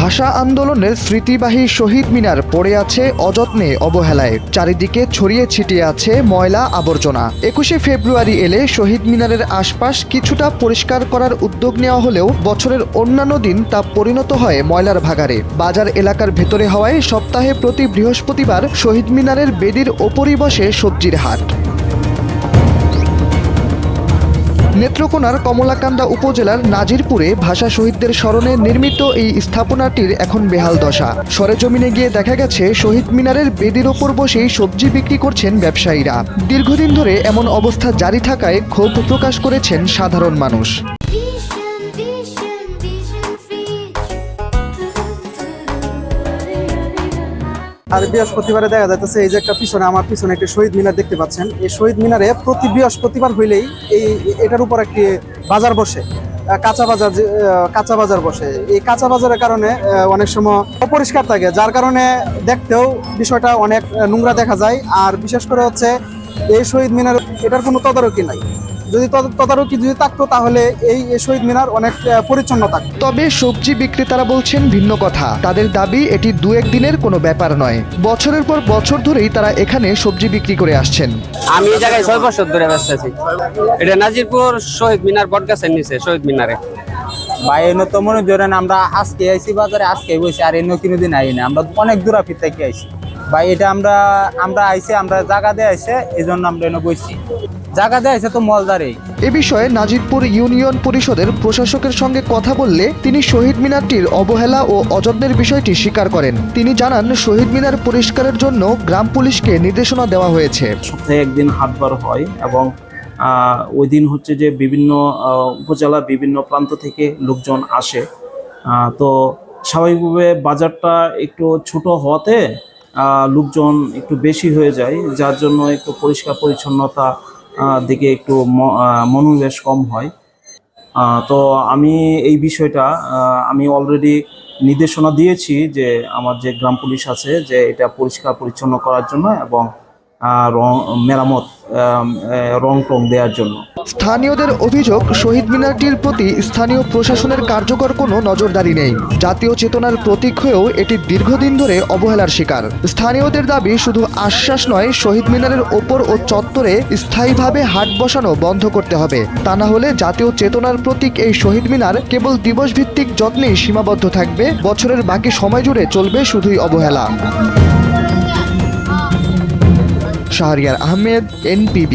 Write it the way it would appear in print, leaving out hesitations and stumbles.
ভাষা আন্দোলনের স্মৃতিবাহী শহীদ মিনার পড়ে আছে অযত্নে অবহেলায়, চারিদিকে ছড়িয়ে ছিটিয়ে আছে ময়লা আবর্জনা। 21শে ফেব্রুয়ারি এলে শহীদ মিনারের আশপাশ কিছুটা পরিষ্কার করার উদ্যোগ নেওয়া হলেও বছরের অন্যান্য দিন তা পরিণত হয় ময়লার ভাগাড়ে। বাজার এলাকার ভেতরে হওয়ায় সপ্তাহে প্রতি বৃহস্পতিবার শহীদ মিনারের বেদির ওপরই বসে সবজির হাট। নেত্রকোনার কমলাকান্দা উপজেলার নাজিরপুরে ভাষা শহীদদের স্মরণে নির্মিত এই স্থাপনাটির এখন বেহাল দশা। সরেজমিনে গিয়ে দেখা গেছে শহীদ মিনারের বেদির ওপর বসেই সবজি বিক্রি করছেন ব্যবসায়ীরা। দীর্ঘদিন ধরে এমন অবস্থা জারি থাকায় ক্ষোভ প্রকাশ করেছেন সাধারণ মানুষ। আর বৃহস্পতিবারে দেখা যাচ্ছে এই যে একটা পিছনে আমার পিছনে একটা শহীদ মিনার দেখতে পাচ্ছেন। এই শহীদ মিনারে প্রতি বৃহস্পতিবার হইলেই এটার উপর একটি বাজার বসে, কাঁচা বাজার বসে। এই কাঁচা বাজারের কারণে অনেক সময় অপরিষ্কার থাকে, যার কারণে দেখতেও বিষয়টা অনেক নোংরা দেখা যায়। আর বিশেষ করে হচ্ছে এই শহীদ মিনার এটার কোনো তদারকি নাই। যদি তদারকি থাকতো তাহলে এই শহীদ মিনার অনেক পরিচ্ছন্ন থাকতো। তবে সবজি বিক্রেতারা বলছেন ভিন্ন কথা। তাদের দাবি এটি 2-1 দিনের কোনো ব্যাপার নয়, বছরের পর বছর ধরেই তারা এখানে সবজি বিক্রি করে আসছেন। আমি এই জায়গায় 6 বছর ধরে ব্যস্ত। এটা নাজিরপুর শহীদ মিনার বটগাছের নিচে শহীদ মিনারে। ভাই এনে তো মনে ধরেন আমরা আজকে আইছি বাজারে, আজকে বসে, আর এনে কোনোদিন আই না। আমরা অনেক দূরাফির থেকে আইছি ভাই। এটা আমরা আইছি, আমরা জায়গা দিয়ে আইছে, এই জন্য আমরা এনে বসছি। জায়গা দিয়ে আইছে তো মলদারেই। এ বিষয়ে নাজিরপুর ইউনিয়ন পরিষদের প্রশাসকের সঙ্গে কথা বললে তিনি শহীদ মিনারটির অবহেলা ও অযত্নের বিষয়টি স্বীকার করেন। তিনি জানান, শহীদ মিনার পরিষ্কারের জন্য গ্রাম পুলিশকে নির্দেশনা দেওয়া হয়েছে। সপ্তাহে একদিন হাটবার হয় এবং ওই দিন হচ্ছে যে বিভিন্ন উপজেলা বিভিন্ন প্রান্ত থেকে লোকজন আসে। তো স্বাভাবিকভাবে বাজারটা একটু ছোট হওয়াতে লোকজন একটু বেশি হয়ে যায়, যার জন্য একটু পরিষ্কার পরিচ্ছন্নতা দিকে একটু মনোনিবেশ কম হয়। তো আমি এই বিষয়টা আমি অলরেডি নির্দেশনা দিয়েছি যে আমার যে গ্রাম পুলিশ আছে যে এটা পরিষ্কার পরিচ্ছন্ন করার জন্য এবং মেরামত রং টং দেওয়ার জন্য। স্থানীয়দের অভিযোগ, শহীদ মিনারটির প্রতি স্থানীয় প্রশাসনের কার্যকর কোনো নজরদারি নেই। জাতীয় চেতনার প্রতীক হয়েও এটি দীর্ঘদিন ধরে অবহেলার শিকার। স্থানীয়দের দাবি, শুধু আশ্বাস নয়, শহীদ মিনারের ওপর ও চত্বরে স্থায়ীভাবে হাট বসানো বন্ধ করতে হবে। তা না হলে জাতীয় চেতনার প্রতীক এই শহীদ মিনার কেবল দিবসভিত্তিক যত্নেই সীমাবদ্ধ থাকবে, বছরের বাকি সময় জুড়ে চলবে শুধুই অবহেলা। শাহরিয়ার আহমেদ, NPB।